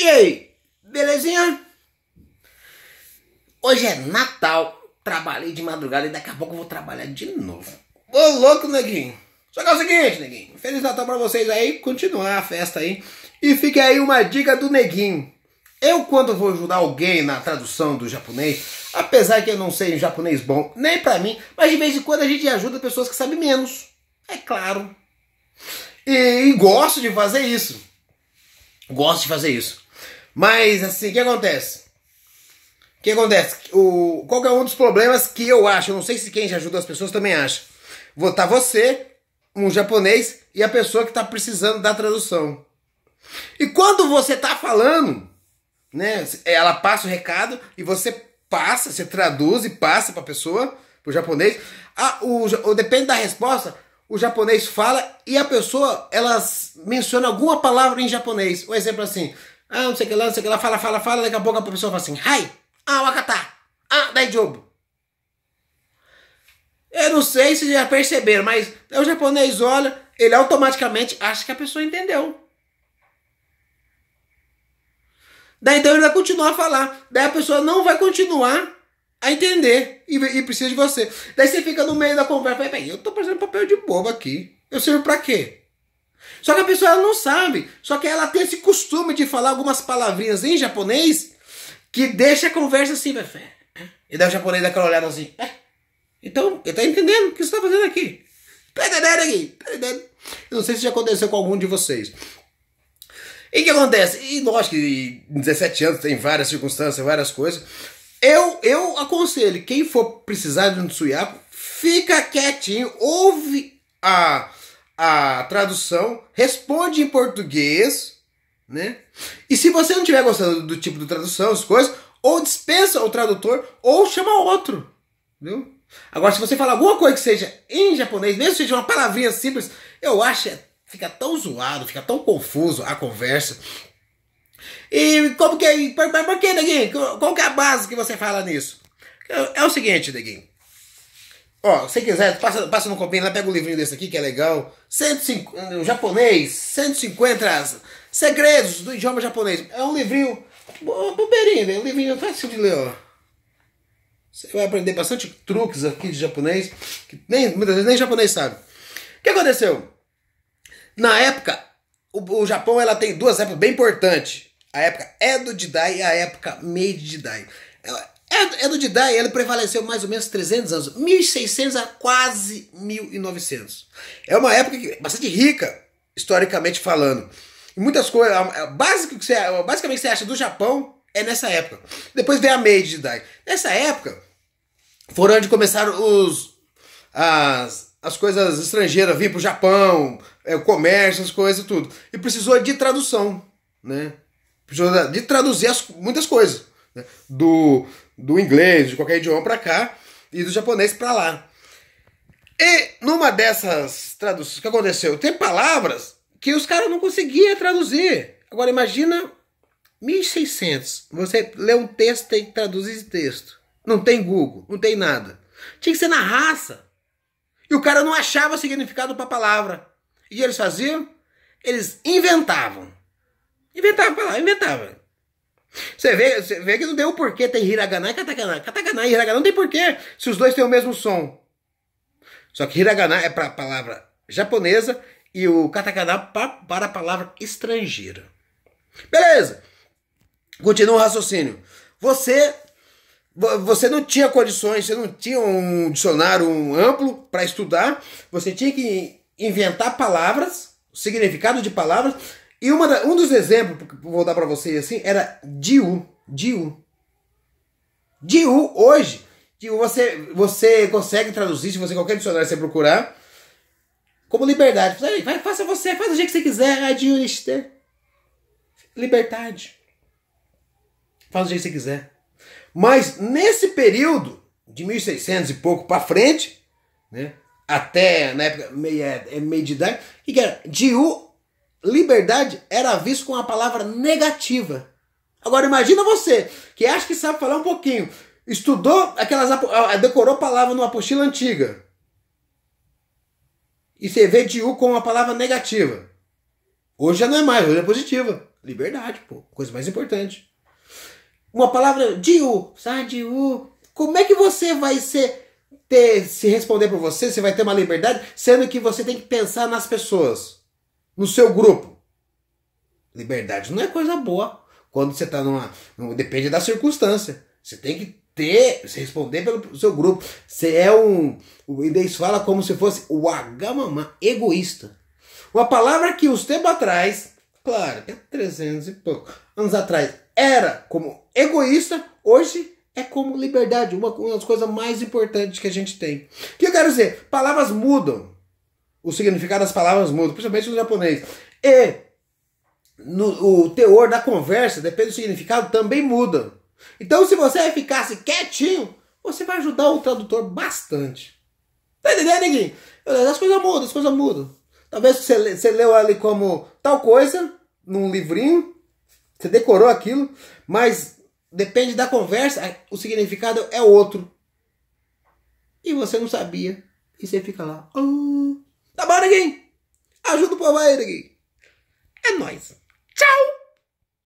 E aí, belezinha? Hoje é Natal, trabalhei de madrugada e daqui a pouco eu vou trabalhar de novo. Ô louco, neguinho. Só que é o seguinte, neguinho, Feliz Natal pra vocês aí, continuar a festa aí. E fica aí uma dica do neguinho. Eu, quando vou ajudar alguém na tradução do japonês, apesar que eu não sei japonês bom, nem pra mim, mas de vez em quando a gente ajuda pessoas que sabem menos. É claro. E gosto de fazer isso. Gosto de fazer isso. Mas, assim, o que acontece? Qual que é um dos problemas que eu acho? Eu não sei se quem já ajuda as pessoas também acha. Tá você, um japonês, e a pessoa que está precisando da tradução. E quando você está falando, né, ela passa o recado e você traduz e passa para a pessoa, para o japonês. Depende da resposta, o japonês fala e a pessoa, ela menciona alguma palavra em japonês. Um exemplo assim, não sei o que lá, fala, daqui a pouco a pessoa fala assim, hai, wakata, daijoubu. Eu não sei se já perceberam, mas o japonês olha, ele automaticamente acha que a pessoa entendeu. Daí então ele vai continuar a falar. Daí a pessoa não vai continuar a entender e precisa de você. Daí você fica no meio da conversa. Bem, eu tô fazendo papel de bobo aqui. Eu sirvo pra quê? Só que a pessoa ela não sabe. Só que ela tem esse costume de falar algumas palavrinhas em japonês que deixa a conversa assim, velho. E daí o japonês dá aquela olhada assim. Então, ele tá entendendo o que você tá fazendo aqui. Tá entendendo aqui? Tá entendendo? Eu não sei se já aconteceu com algum de vocês. E o que acontece? E lógico que em 17 anos tem várias circunstâncias, várias coisas. Eu aconselho, quem for precisar de um suiaco, fica quietinho, ouve a tradução, responde em português, né? E se você não estiver gostando do tipo de tradução, as coisas, ou dispensa o tradutor, ou chama outro, viu? Agora, se você falar alguma coisa que seja em japonês, mesmo que seja uma palavrinha simples, eu acho que fica tão zoado, fica tão confuso a conversa. E como que é? Por que, neguinho? Qual que é a base que você fala nisso? É o seguinte, neguinho. Ó, se quiser, passa no copinho lá, pega um livrinho desse aqui que é legal. 150, japonês, 150 segredos do idioma japonês. É um livrinho bobeirinho, né? Um livrinho fácil de ler, ó. Você vai aprender bastante truques aqui de japonês, que muitas vezes nem japonês sabe. O que aconteceu? Na época, o Japão ela tem duas épocas bem importantes. A época Edo Jidai e a época Meiji Jidai. Edo Jidai ele prevaleceu mais ou menos 300 anos. 1600 a quase 1900. É uma época bastante rica, historicamente falando. E muitas coisas, basicamente que você acha do Japão é nessa época. Depois vem a Meiji Jidai. Nessa época, foram onde começaram as coisas estrangeiras vir para o Japão, o comércio, as coisas e tudo. E precisou de tradução, né? Precisou de traduzir muitas coisas, né? Do inglês, de qualquer idioma para cá e do japonês para lá. E numa dessas traduções, o que aconteceu? Tem palavras que os caras não conseguiam traduzir. Agora imagina 1600. Você lê um texto, tem que traduzir esse texto. Não tem Google, não tem nada. Tinha que ser na raça. E o cara não achava significado para a palavra. E eles faziam? Eles inventavam. Inventavam. Você vê que não deu o porquê. Tem hiragana e katakana. Katakana e hiragana não tem porquê se os dois têm o mesmo som. Só que hiragana é para a palavra japonesa e o katakana para a palavra estrangeira. Beleza. Continua o raciocínio. Você não tinha condições, você não tinha um dicionário amplo para estudar, você tinha que inventar palavras, o significado de palavras, e um dos exemplos que eu vou dar para vocês assim, era Jiu. Hoje, você consegue traduzir, se você qualquer dicionário você procurar, como liberdade. Faz do jeito que você quiser, liberdade. Faz do jeito que você quiser. Mas nesse período de 1600 e pouco para frente, né, até na época Meiji Jidai, o que era? Jiu, liberdade, era visto com a palavra negativa. Agora imagina você, que acha que sabe falar um pouquinho, estudou decorou palavra numa apostila antiga, e você vê Jiu com uma palavra negativa. Hoje já não é mais, hoje é positiva. Liberdade, pô. Coisa mais importante. Uma palavra, Diu. Diu. Como é que você vai se responder por você? Você vai ter uma liberdade, sendo que você tem que pensar nas pessoas. No seu grupo. Liberdade não é coisa boa. Quando você está depende da circunstância. Você tem que se responder pelo seu grupo. Você é o inglês fala como se fosse o agamamã, egoísta. Uma palavra que uns tempos atrás, claro, que é 300 e pouco anos atrás, era como egoísta, hoje é como liberdade. Uma das coisas mais importantes que a gente tem. O que eu quero dizer? Palavras mudam. O significado das palavras muda, principalmente no japonês. E o teor da conversa, depende do significado, também muda. Então, se você ficasse quietinho, você vai ajudar o tradutor bastante. Tá entendendo, neguinho? As coisas mudam. Talvez você leu ali como tal coisa, num livrinho, você decorou aquilo, mas depende da conversa, o significado é outro. E você não sabia. E você fica lá. Tá bom, neguinho? Ajuda o povo aí, neguinho. É nóis. Tchau!